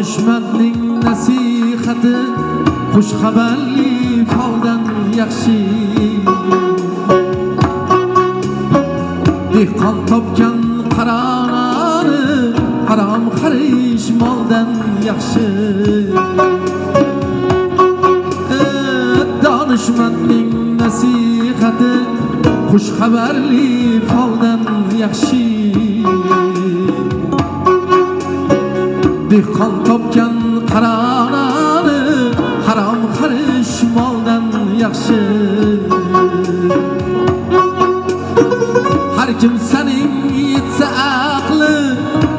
Donishmandning nasihati xush xabarli foldan yaxshi. Dehqon topgan qarorani harom xarish moldan yaxshi. Donishmandning nasihati xush xabarli foldan yaxshi. Dehqon topgan qarorani harom xarish moldan yaxshi. Har kim sening yetsa aqli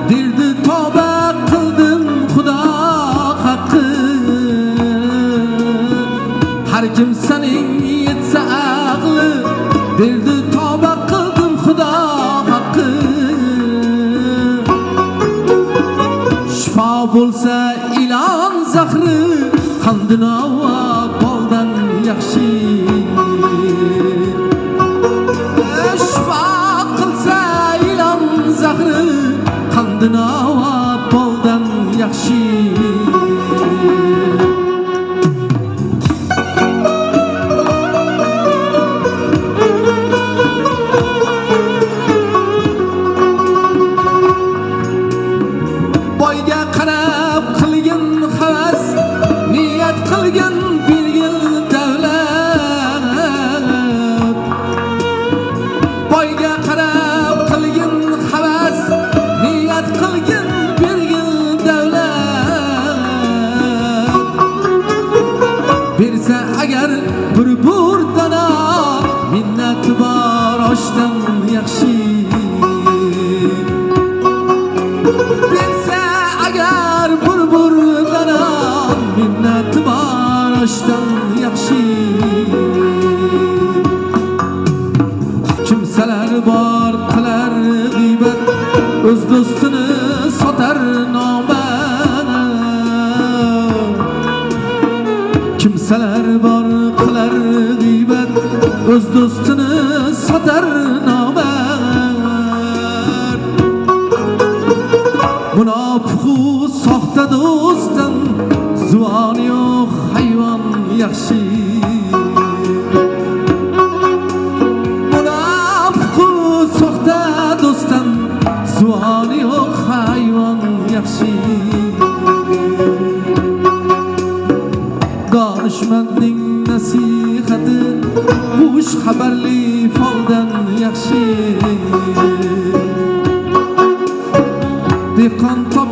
derdi tavba qildim Xudo haqqi. Har kim sening yetsa aqli derdi tavba qildim Xudo haqqi. Shifo bo'lsa ilon zahri qandinova boldan yaxshi. Shifo qilsa ilon zahri qandinova boldan yaxshi. Boyga qarab qilgan havas, niyat qilgan bir yil davlat. Boyga qarab qilgan havas, niyat qilgan bir yil davlat. Bersa agar bir dona minnati bor oshdan yaxshi. Bersa agar bir dona minnati bor oshdan yaxshi. Kimsalar bor qilar g'iybat, o'z do'stini sotar nomard. Kimsalar bor qilar g'iybat, o'z do'stini sotar nomard. Munofiqu soxta do'stdan zuvon yo'q hayvon yaxshi. Munofiqu soxta do'stdan zuvon yo'q hayvon yaxshi. Donishmandning nasihati xush xabarli foldan yaxshi. Dehqon top